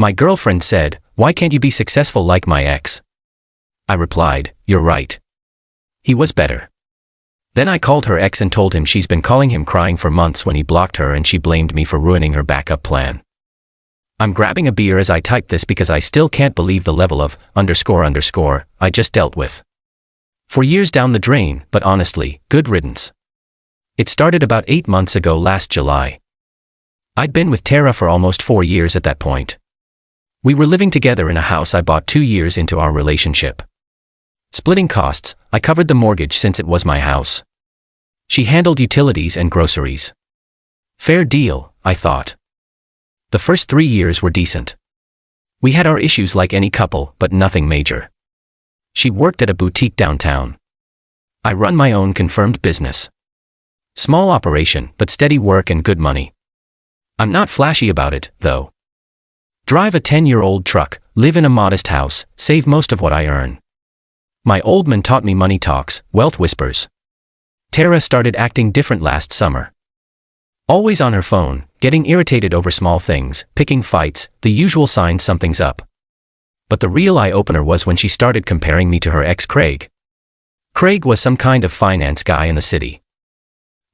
My girlfriend said, "Why can't you be successful like my ex?" I replied, "You're right. He was better." Then I called her ex and told him she's been calling him crying for months when he blocked her, and she blamed me for ruining her backup plan. I'm grabbing a beer as I type this because I still can't believe the level of __ I just dealt with. 4 years down the drain, but honestly, good riddance. It started about 8 months ago last July. I'd been with Tara for almost 4 years at that point. We were living together in a house I bought 2 years into our relationship. Splitting costs, I covered the mortgage since it was my house. She handled utilities and groceries. Fair deal, I thought. The first 3 years were decent. We had our issues like any couple, but nothing major. She worked at a boutique downtown. I run my own confirmed business. Small operation, but steady work and good money. I'm not flashy about it, though. Drive a 10-year-old truck, live in a modest house, save most of what I earn. My old man taught me money talks, wealth whispers. Tara started acting different last summer. Always on her phone, getting irritated over small things, picking fights, the usual signs something's up. But the real eye-opener was when she started comparing me to her ex Craig. Craig was some kind of finance guy in the city.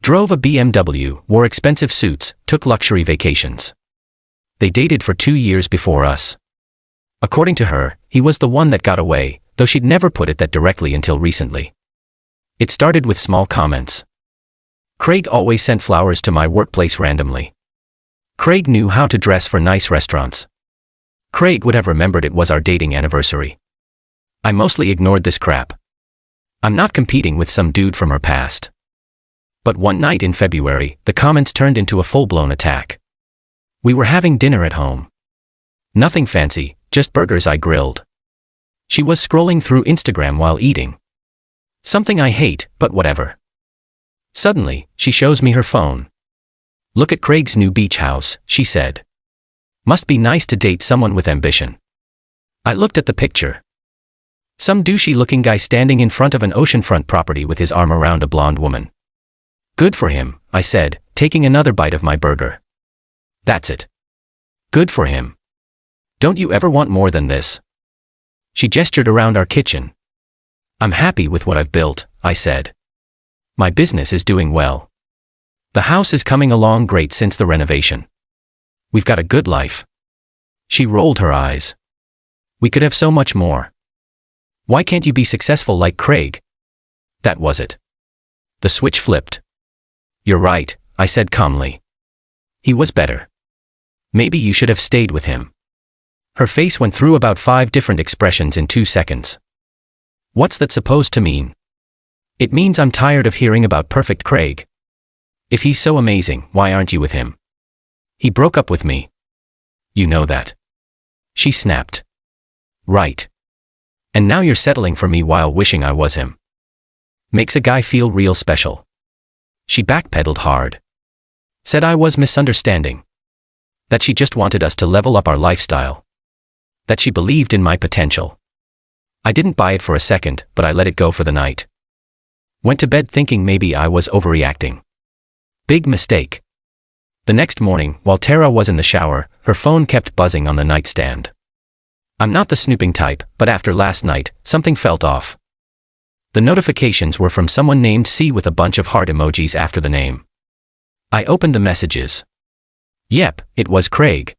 Drove a BMW, wore expensive suits, took luxury vacations. They dated for 2 years before us. According to her, he was the one that got away, though she'd never put it that directly until recently. It started with small comments. Craig always sent flowers to my workplace randomly. Craig knew how to dress for nice restaurants. Craig would have remembered it was our dating anniversary. I mostly ignored this crap. I'm not competing with some dude from her past. But one night in February, the comments turned into a full-blown attack. We were having dinner at home. Nothing fancy, just burgers I grilled. She was scrolling through Instagram while eating. Something I hate, but whatever. Suddenly, she shows me her phone. "Look at Craig's new beach house," she said. "Must be nice to date someone with ambition." I looked at the picture. Some douchey-looking guy standing in front of an oceanfront property with his arm around a blonde woman. "Good for him," I said, taking another bite of my burger. "That's it. Good for him. Don't you ever want more than this?" She gestured around our kitchen. "I'm happy with what I've built," I said. "My business is doing well. The house is coming along great since the renovation. We've got a good life." She rolled her eyes. "We could have so much more. Why can't you be successful like Craig?" That was it. The switch flipped. "You're right," I said calmly. "He was better. Maybe you should have stayed with him." Her face went through about 5 different expressions in 2 seconds. "What's that supposed to mean?" "It means I'm tired of hearing about perfect Craig. If he's so amazing, why aren't you with him? He broke up with me. You know that." She snapped. "Right. And now you're settling for me while wishing I was him. Makes a guy feel real special." She backpedaled hard. Said I was misunderstanding. That she just wanted us to level up our lifestyle. That she believed in my potential. I didn't buy it for a second, but I let it go for the night. Went to bed thinking maybe I was overreacting. Big mistake. The next morning, while Tara was in the shower, her phone kept buzzing on the nightstand. I'm not the snooping type, but after last night, something felt off. The notifications were from someone named C with a bunch of heart emojis after the name. I opened the messages. Yep, it was Craig.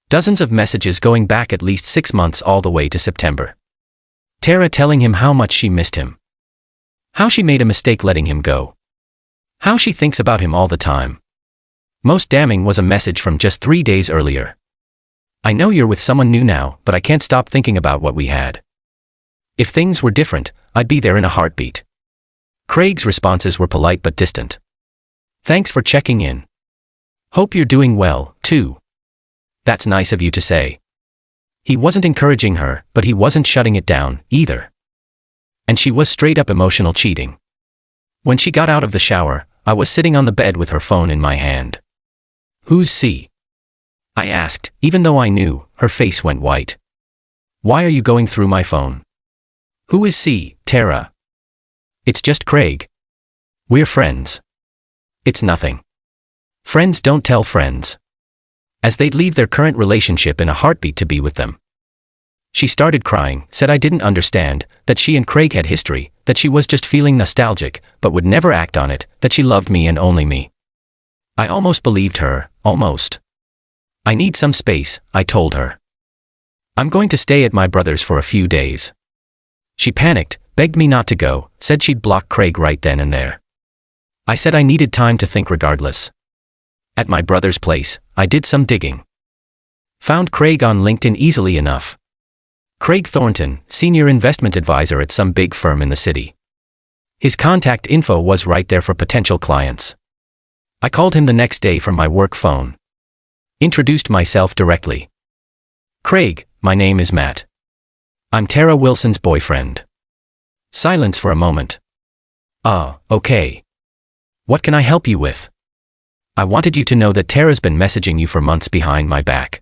Dozens of messages going back at least 6 months all the way to September. Tara telling him how much she missed him. How she made a mistake letting him go. How she thinks about him all the time. Most damning was a message from just 3 days earlier. "I know you're with someone new now, but I can't stop thinking about what we had. If things were different, I'd be there in a heartbeat." Craig's responses were polite but distant. "Thanks for checking in. Hope you're doing well, too. That's nice of you to say." He wasn't encouraging her, but he wasn't shutting it down, either. And she was straight up emotional cheating. When she got out of the shower, I was sitting on the bed with her phone in my hand. "Who's C?" I asked, even though I knew. Her face went white. "Why are you going through my phone?" "Who is C, Tara?" "It's just Craig. We're friends." "It's nothing. Friends don't tell friends." as they'd leave their current relationship in a heartbeat to be with them. She started crying, said I didn't understand, that she and Craig had history, that she was just feeling nostalgic, but would never act on it, that she loved me and only me. I almost believed her, almost. I need some space, I told her. I'm going to stay at my brother's for a few days. She panicked, begged me not to go, said she'd block Craig right then and there. I said I needed time to think regardless. At my brother's place, I did some digging. Found Craig on LinkedIn easily enough. Craig Thornton, senior investment advisor at some big firm in the city. His contact info was right there for potential clients. I called him the next day from my work phone. Introduced myself directly. Craig, my name is Matt. I'm Tara Wilson's boyfriend. Silence for a moment. Okay. What can I help you with? I wanted you to know that Tara's been messaging you for months behind my back.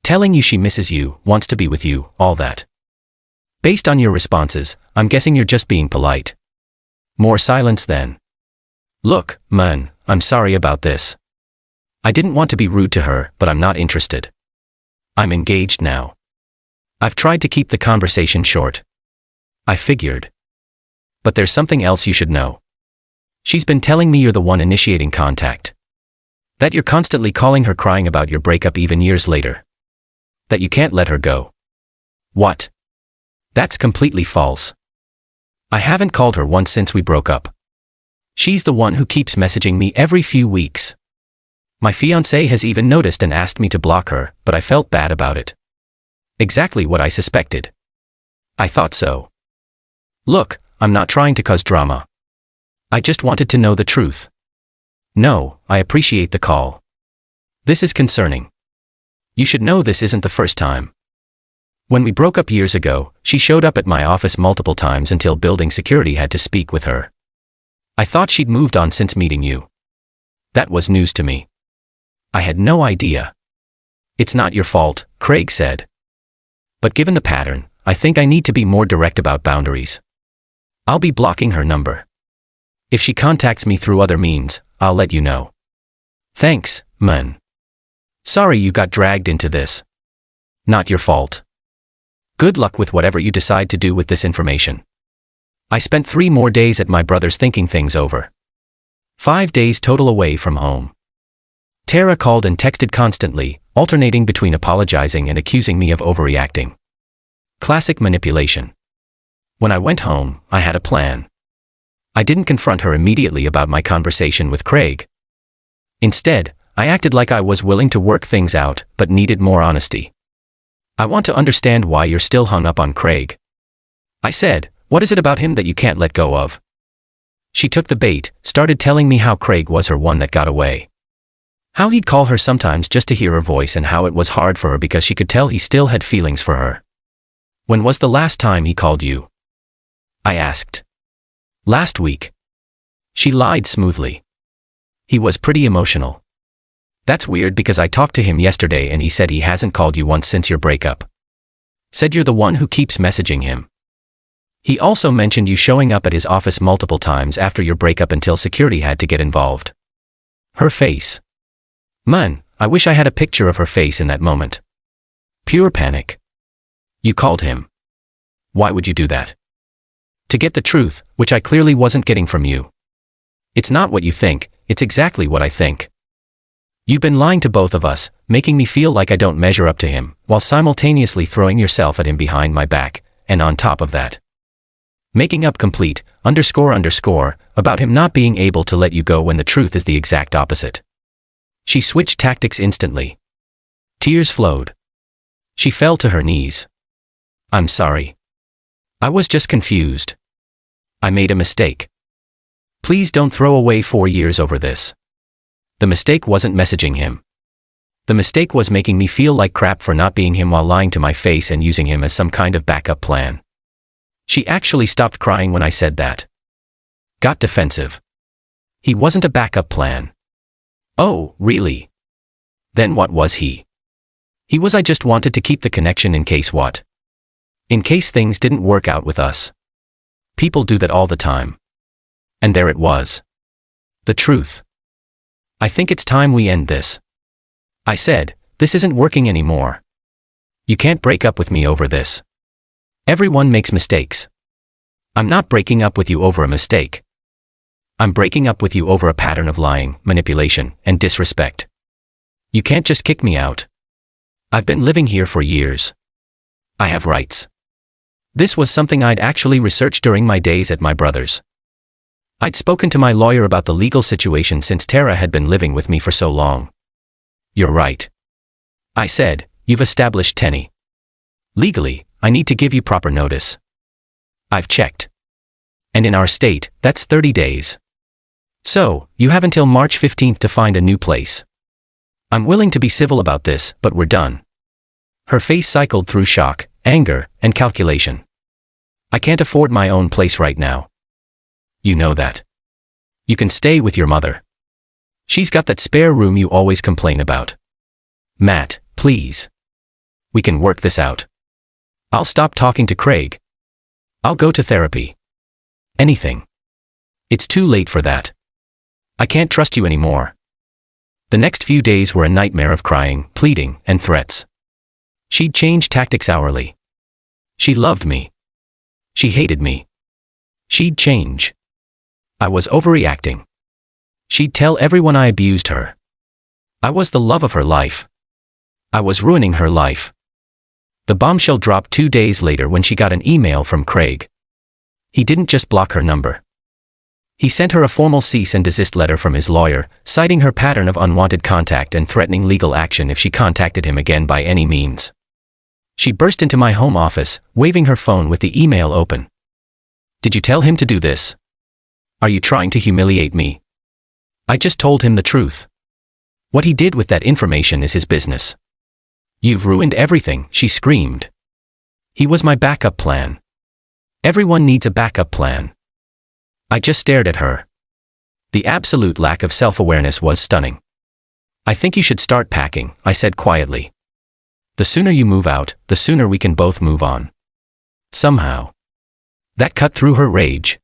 Telling you she misses you, wants to be with you, all that. Based on your responses, I'm guessing you're just being polite. More silence then. Look, man, I'm sorry about this. I didn't want to be rude to her, but I'm not interested. I'm engaged now. I've tried to keep the conversation short. I figured. But there's something else you should know. She's been telling me you're the one initiating contact. That you're constantly calling her crying about your breakup even years later. That you can't let her go. What? That's completely false. I haven't called her once since we broke up. She's the one who keeps messaging me every few weeks. My fiancé has even noticed and asked me to block her, but I felt bad about it. Exactly what I suspected. I thought so. Look, I'm not trying to cause drama. I just wanted to know the truth. No, I appreciate the call. This is concerning. You should know this isn't the first time. When we broke up years ago, she showed up at my office multiple times until building security had to speak with her. I thought she'd moved on since meeting you. That was news to me. I had no idea. It's not your fault, Craig said. But given the pattern, I think I need to be more direct about boundaries. I'll be blocking her number. If she contacts me through other means, I'll let you know. Thanks, man. Sorry you got dragged into this. Not your fault. Good luck with whatever you decide to do with this information. I spent 3 more days at my brother's thinking things over. 5 days total away from home. Tara called and texted constantly, alternating between apologizing and accusing me of overreacting. Classic manipulation. When I went home, I had a plan. I didn't confront her immediately about my conversation with Craig. Instead, I acted like I was willing to work things out, but needed more honesty. I want to understand why you're still hung up on Craig. I said, what is it about him that you can't let go of? She took the bait, started telling me how Craig was her one that got away. How he'd call her sometimes just to hear her voice and how it was hard for her because she could tell he still had feelings for her. When was the last time he called you? I asked. Last week. She lied smoothly. He was pretty emotional. That's weird because I talked to him yesterday and he said he hasn't called you once since your breakup. Said you're the one who keeps messaging him. He also mentioned you showing up at his office multiple times after your breakup until security had to get involved. Her face. Man, I wish I had a picture of her face in that moment. Pure panic. You called him. Why would you do that? To get the truth, which I clearly wasn't getting from you. It's not what you think, it's exactly what I think. You've been lying to both of us, making me feel like I don't measure up to him, while simultaneously throwing yourself at him behind my back, and on top of that, making up complete, __, about him not being able to let you go when the truth is the exact opposite. She switched tactics instantly. Tears flowed. She fell to her knees. I'm sorry. I was just confused. I made a mistake. Please don't throw away 4 years over this. The mistake wasn't messaging him. The mistake was making me feel like crap for not being him while lying to my face and using him as some kind of backup plan. She actually stopped crying when I said that. Got defensive. He wasn't a backup plan. Oh, really? Then what was he? He was I just wanted to keep the connection in case what? In case things didn't work out with us. People do that all the time. And there it was. The truth. I think it's time we end this. I said, this isn't working anymore. You can't break up with me over this. Everyone makes mistakes. I'm not breaking up with you over a mistake. I'm breaking up with you over a pattern of lying, manipulation, and disrespect. You can't just kick me out. I've been living here for years. I have rights. This was something I'd actually researched during my days at my brother's. I'd spoken to my lawyer about the legal situation since Tara had been living with me for so long. You're right. I said, you've established tenny. Legally, I need to give you proper notice. I've checked. And in our state, that's 30 days. So, you have until March 15th to find a new place. I'm willing to be civil about this, but we're done. Her face cycled through shock, anger, and calculation. I can't afford my own place right now. You know that. You can stay with your mother. She's got that spare room you always complain about. Matt, please. We can work this out. I'll stop talking to Craig. I'll go to therapy. Anything. It's too late for that. I can't trust you anymore. The next few days were a nightmare of crying, pleading, and threats. She'd change tactics hourly. She loved me. She hated me. She'd change. I was overreacting. She'd tell everyone I abused her. I was the love of her life. I was ruining her life. The bombshell dropped 2 days later when she got an email from Craig. He didn't just block her number. He sent her a formal cease and desist letter from his lawyer, citing her pattern of unwanted contact and threatening legal action if she contacted him again by any means. She burst into my home office, waving her phone with the email open. Did you tell him to do this? Are you trying to humiliate me? I just told him the truth. What he did with that information is his business. You've ruined everything, she screamed. He was my backup plan. Everyone needs a backup plan. I just stared at her. The absolute lack of self-awareness was stunning. I think you should start packing, I said quietly. The sooner you move out, the sooner we can both move on. Somehow. That cut through her rage.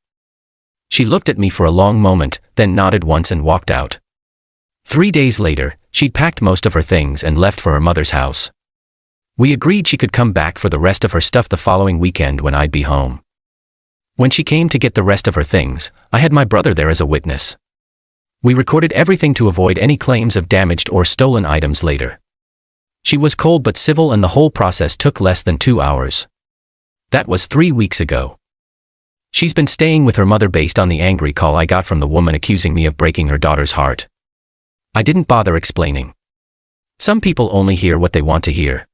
She looked at me for a long moment, then nodded once and walked out. 3 days later, she'd packed most of her things and left for her mother's house. We agreed she could come back for the rest of her stuff the following weekend when I'd be home. When she came to get the rest of her things, I had my brother there as a witness. We recorded everything to avoid any claims of damaged or stolen items later. She was cold but civil and the whole process took less than 2 hours. That was 3 weeks ago. She's been staying with her mother based on the angry call I got from the woman accusing me of breaking her daughter's heart. I didn't bother explaining. Some people only hear what they want to hear.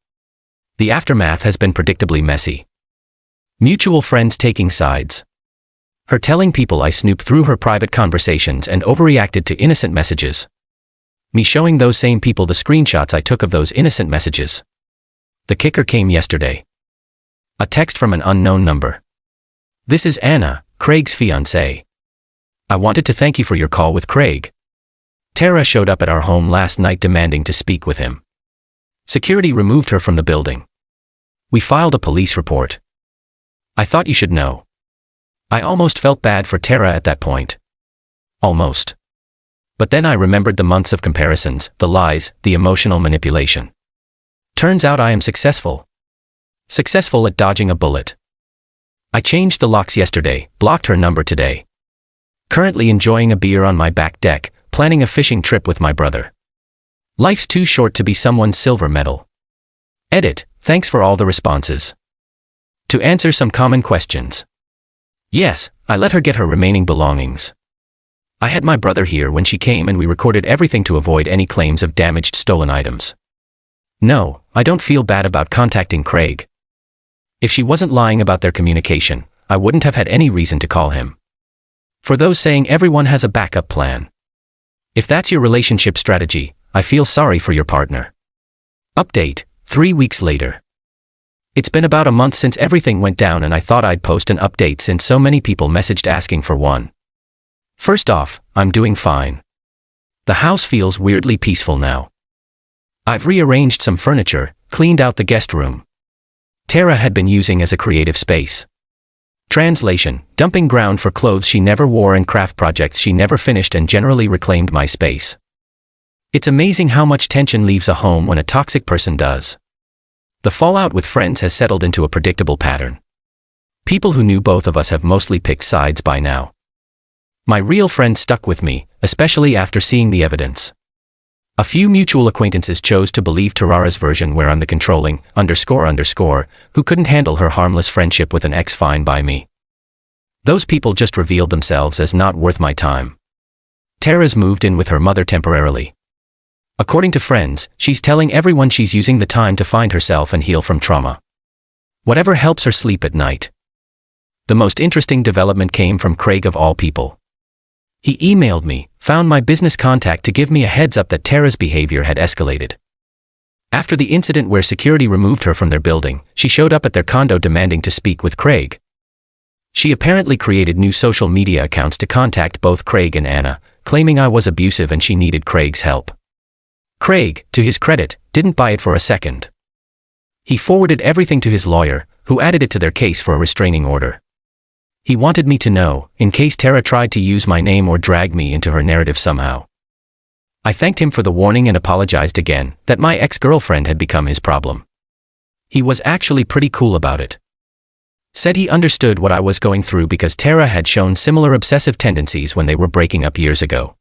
The aftermath has been predictably messy. Mutual friends taking sides. Her telling people I snooped through her private conversations and overreacted to innocent messages. Me showing those same people the screenshots I took of those innocent messages. The kicker came yesterday. A text from an unknown number. This is Anna, Craig's fiancée. I wanted to thank you for your call with Craig. Tara showed up at our home last night demanding to speak with him. Security removed her from the building. We filed a police report. I thought you should know. I almost felt bad for Tara at that point. Almost. But then I remembered the months of comparisons, the lies, the emotional manipulation. Turns out I am successful. Successful at dodging a bullet. I changed the locks yesterday, blocked her number today. Currently enjoying a beer on my back deck, planning a fishing trip with my brother. Life's too short to be someone's silver medal. Edit, thanks for all the responses. To answer some common questions. Yes, I let her get her remaining belongings. I had my brother here when she came and we recorded everything to avoid any claims of damaged stolen items. No, I don't feel bad about contacting Craig. If she wasn't lying about their communication, I wouldn't have had any reason to call him. For those saying everyone has a backup plan. If that's your relationship strategy, I feel sorry for your partner. Update, 3 weeks later. It's been about a month since everything went down and I thought I'd post an update since so many people messaged asking for one. First off, I'm doing fine. The house feels weirdly peaceful now. I've rearranged some furniture, cleaned out the guest room. Tara had been using as a creative space. Translation, dumping ground for clothes she never wore and craft projects she never finished and generally reclaimed my space. It's amazing how much tension leaves a home when a toxic person does. The fallout with friends has settled into a predictable pattern. People who knew both of us have mostly picked sides by now. My real friends stuck with me, especially after seeing the evidence. A few mutual acquaintances chose to believe Tarara's version where I'm the controlling, __, who couldn't handle her harmless friendship with an ex fine by me. Those people just revealed themselves as not worth my time. Tara's moved in with her mother temporarily. According to friends, she's telling everyone she's using the time to find herself and heal from trauma. Whatever helps her sleep at night. The most interesting development came from Craig of all people. He emailed me, found my business contact to give me a heads up that Tara's behavior had escalated. After the incident where security removed her from their building, she showed up at their condo demanding to speak with Craig. She apparently created new social media accounts to contact both Craig and Anna, claiming I was abusive and she needed Craig's help. Craig, to his credit, didn't buy it for a second. He forwarded everything to his lawyer, who added it to their case for a restraining order. He wanted me to know, in case Tara tried to use my name or drag me into her narrative somehow. I thanked him for the warning and apologized again that my ex-girlfriend had become his problem. He was actually pretty cool about it. Said he understood what I was going through because Tara had shown similar obsessive tendencies when they were breaking up years ago.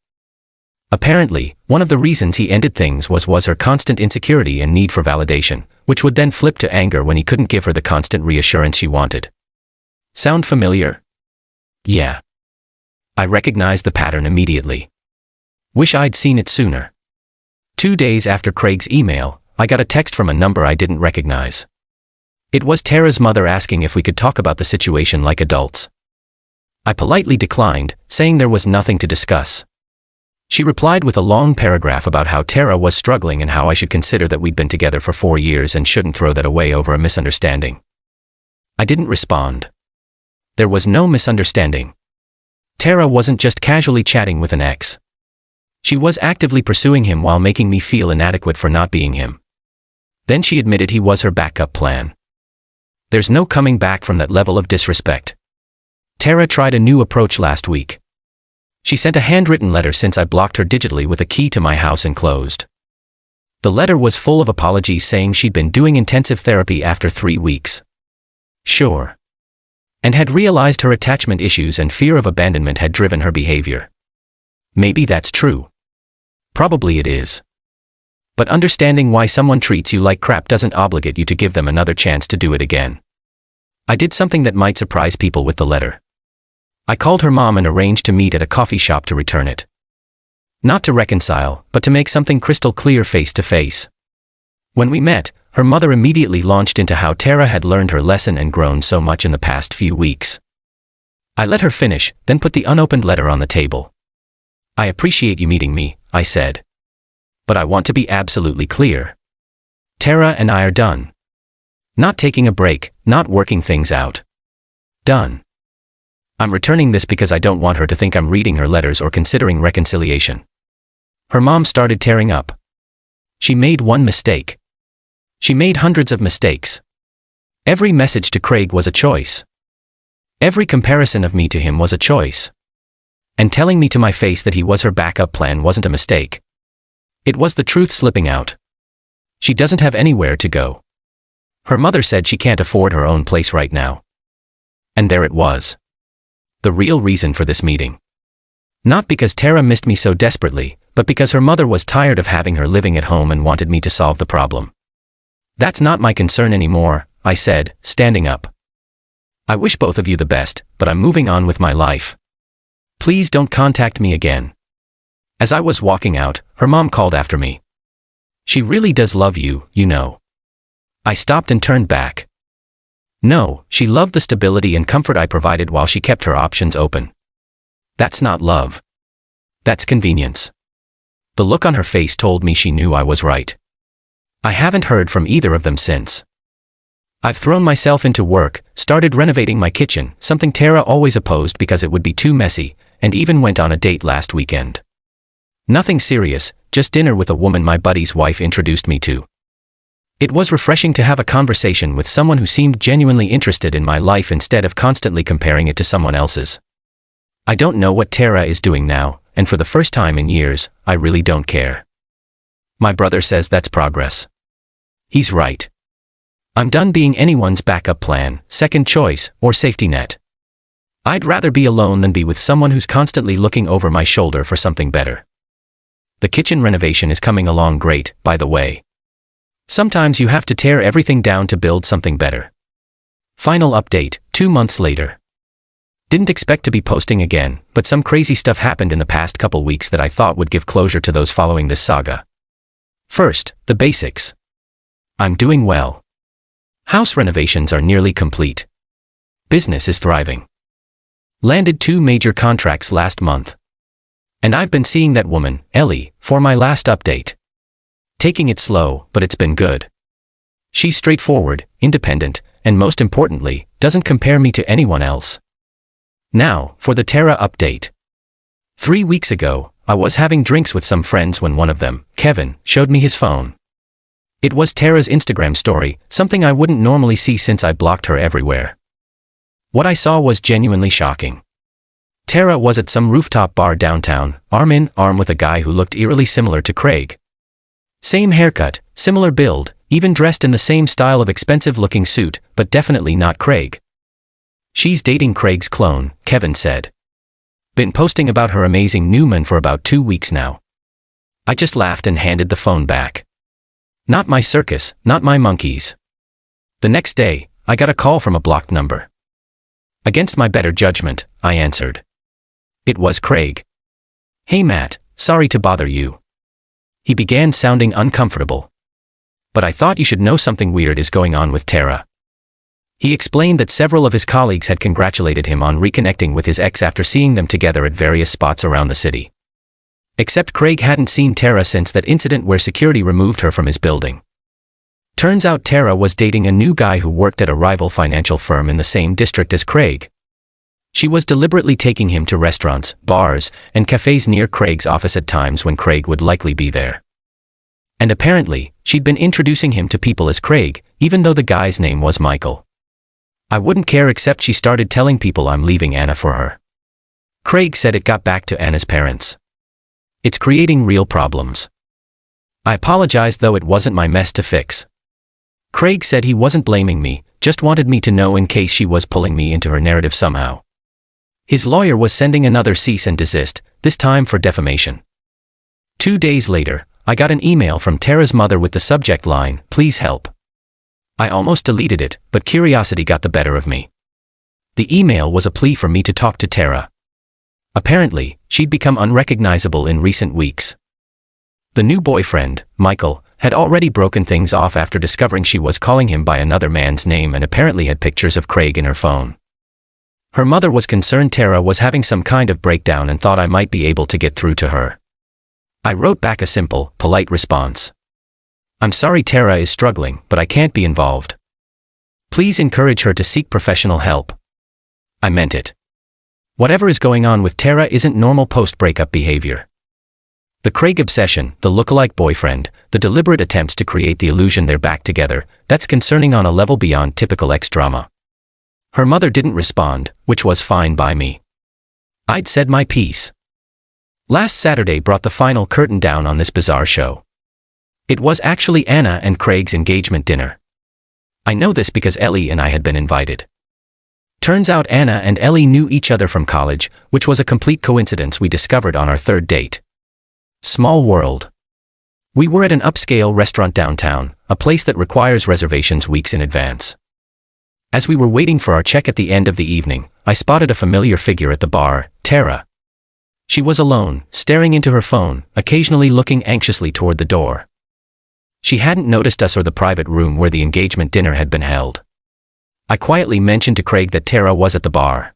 Apparently, one of the reasons he ended things was her constant insecurity and need for validation, which would then flip to anger when he couldn't give her the constant reassurance she wanted. Sound familiar? Yeah. I recognized the pattern immediately. Wish I'd seen it sooner. 2 days after Craig's email, I got a text from a number I didn't recognize. It was Tara's mother asking if we could talk about the situation like adults. I politely declined, saying there was nothing to discuss. She replied with a long paragraph about how Tara was struggling and how I should consider that we'd been together for 4 years and shouldn't throw that away over a misunderstanding. I didn't respond. There was no misunderstanding. Tara wasn't just casually chatting with an ex. She was actively pursuing him while making me feel inadequate for not being him. Then she admitted he was her backup plan. There's no coming back from that level of disrespect. Tara tried a new approach last week. She sent a handwritten letter since I blocked her digitally with a key to my house enclosed. The letter was full of apologies saying she'd been doing intensive therapy after 3 weeks. Sure. And had realized her attachment issues and fear of abandonment had driven her behavior. Maybe that's true. Probably it is. But understanding why someone treats you like crap doesn't obligate you to give them another chance to do it again. I did something that might surprise people with the letter. I called her mom and arranged to meet at a coffee shop to return it. Not to reconcile, but to make something crystal clear face to face. When we met, her mother immediately launched into how Tara had learned her lesson and grown so much in the past few weeks. I let her finish, then put the unopened letter on the table. I appreciate you meeting me, I said. But I want to be absolutely clear. Tara and I are done. Not taking a break, not working things out. Done. I'm returning this because I don't want her to think I'm reading her letters or considering reconciliation. Her mom started tearing up. She made one mistake. She made hundreds of mistakes. Every message to Craig was a choice. Every comparison of me to him was a choice. And telling me to my face that he was her backup plan wasn't a mistake. It was the truth slipping out. She doesn't have anywhere to go. Her mother said she can't afford her own place right now. And there it was. The real reason for this meeting. Not because Tara missed me so desperately, but because her mother was tired of having her living at home and wanted me to solve the problem. That's not my concern anymore, I said, standing up. I wish both of you the best, but I'm moving on with my life. Please don't contact me again. As I was walking out, her mom called after me. She really does love you, you know. I stopped and turned back. No, she loved the stability and comfort I provided while she kept her options open. That's not love. That's convenience. The look on her face told me she knew I was right. I haven't heard from either of them since. I've thrown myself into work, started renovating my kitchen, something Tara always opposed because it would be too messy, and even went on a date last weekend. Nothing serious, just dinner with a woman my buddy's wife introduced me to. It was refreshing to have a conversation with someone who seemed genuinely interested in my life instead of constantly comparing it to someone else's. I don't know what Tara is doing now, and for the first time in years, I really don't care. My brother says that's progress. He's right. I'm done being anyone's backup plan, second choice, or safety net. I'd rather be alone than be with someone who's constantly looking over my shoulder for something better. The kitchen renovation is coming along great, by the way. Sometimes you have to tear everything down to build something better. Final update, 2 months later. Didn't expect to be posting again, but some crazy stuff happened in the past couple weeks that I thought would give closure to those following this saga. First, the basics. I'm doing well. House renovations are nearly complete. Business is thriving. Landed 2 major contracts last month. And I've been seeing that woman, Ellie, for my last update. Taking it slow, but it's been good. She's straightforward, independent, and most importantly, doesn't compare me to anyone else. Now, for the Tara update. 3 weeks ago, I was having drinks with some friends when one of them, Kevin, showed me his phone. It was Tara's Instagram story, something I wouldn't normally see since I blocked her everywhere. What I saw was genuinely shocking. Tara was at some rooftop bar downtown, arm in arm with a guy who looked eerily similar to Craig. Same haircut, similar build, even dressed in the same style of expensive-looking suit, but definitely not Craig. She's dating Craig's clone, Kevin said. Been posting about her amazing new man for about 2 weeks now. I just laughed and handed the phone back. Not my circus, not my monkeys. The next day, I got a call from a blocked number. Against my better judgment, I answered. It was Craig. Hey Matt, sorry to bother you. He began sounding uncomfortable. But I thought you should know something weird is going on with Tara. He explained that several of his colleagues had congratulated him on reconnecting with his ex after seeing them together at various spots around the city. Except Craig hadn't seen Tara since that incident where security removed her from his building. Turns out Tara was dating a new guy who worked at a rival financial firm in the same district as Craig. She was deliberately taking him to restaurants, bars, and cafes near Craig's office at times when Craig would likely be there. And apparently, she'd been introducing him to people as Craig, even though the guy's name was Michael. I wouldn't care except she started telling people I'm leaving Anna for her. Craig said it got back to Anna's parents. It's creating real problems. I apologized though it wasn't my mess to fix. Craig said he wasn't blaming me, just wanted me to know in case she was pulling me into her narrative somehow. His lawyer was sending another cease and desist, this time for defamation. 2 days later, I got an email from Tara's mother with the subject line, "Please help." I almost deleted it, but curiosity got the better of me. The email was a plea for me to talk to Tara. Apparently, she'd become unrecognizable in recent weeks. The new boyfriend, Michael, had already broken things off after discovering she was calling him by another man's name and apparently had pictures of Craig in her phone. Her mother was concerned Tara was having some kind of breakdown and thought I might be able to get through to her. I wrote back a simple, polite response. I'm sorry Tara is struggling, but I can't be involved. Please encourage her to seek professional help. I meant it. Whatever is going on with Tara isn't normal post-breakup behavior. The Craig obsession, the lookalike boyfriend, the deliberate attempts to create the illusion they're back together, that's concerning on a level beyond typical ex-drama. Her mother didn't respond, which was fine by me. I'd said my piece. Last Saturday brought the final curtain down on this bizarre show. It was actually Anna and Craig's engagement dinner. I know this because Ellie and I had been invited. Turns out Anna and Ellie knew each other from college, which was a complete coincidence we discovered on our 3rd date. Small world. We were at an upscale restaurant downtown, a place that requires reservations weeks in advance. As we were waiting for our check at the end of the evening, I spotted a familiar figure at the bar, Tara. She was alone, staring into her phone, occasionally looking anxiously toward the door. She hadn't noticed us or the private room where the engagement dinner had been held. I quietly mentioned to Craig that Tara was at the bar.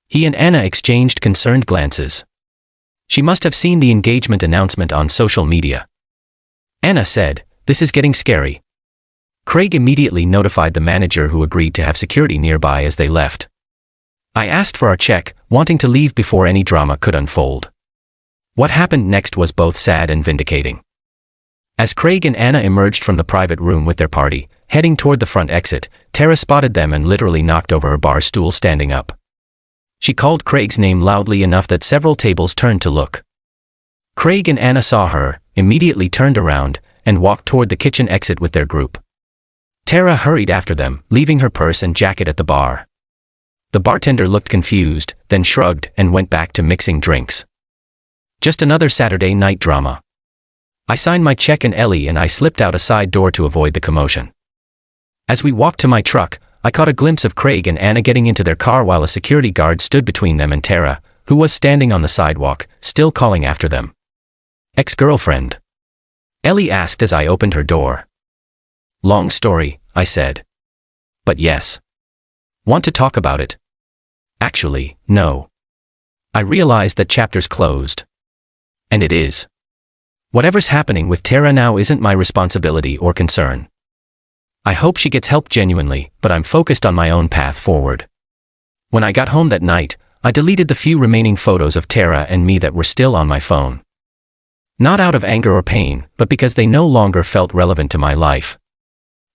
He and Anna exchanged concerned glances. She must have seen the engagement announcement on social media. Anna said, "This is getting scary." Craig immediately notified the manager who agreed to have security nearby as they left. I asked for our check, wanting to leave before any drama could unfold. What happened next was both sad and vindicating. As Craig and Anna emerged from the private room with their party, heading toward the front exit, Tara spotted them and literally knocked over her bar stool standing up. She called Craig's name loudly enough that several tables turned to look. Craig and Anna saw her, immediately turned around and walked toward the kitchen exit with their group. Tara hurried after them, leaving her purse and jacket at the bar. The bartender looked confused, then shrugged and went back to mixing drinks. Just another Saturday night drama. I signed my check and Ellie and I slipped out a side door to avoid the commotion. As we walked to my truck, I caught a glimpse of Craig and Anna getting into their car while a security guard stood between them and Tara, who was standing on the sidewalk, still calling after them. Ex-girlfriend? Ellie asked as I opened her door. Long story, I said. But yes. Want to talk about it? Actually, no. I realized that chapter's closed. And it is. Whatever's happening with Tara now isn't my responsibility or concern. I hope she gets help genuinely, but I'm focused on my own path forward. When I got home that night, I deleted the few remaining photos of Tara and me that were still on my phone. Not out of anger or pain, but because they no longer felt relevant to my life.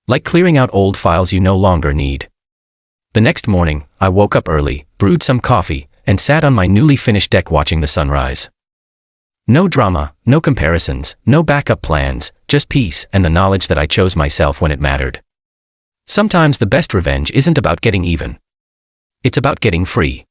Like clearing out old files you no longer need. The next morning, I woke up early, brewed some coffee, and sat on my newly finished deck watching the sunrise. No drama, no comparisons, no backup plans, just peace and the knowledge that I chose myself when it mattered. Sometimes the best revenge isn't about getting even. It's about getting free.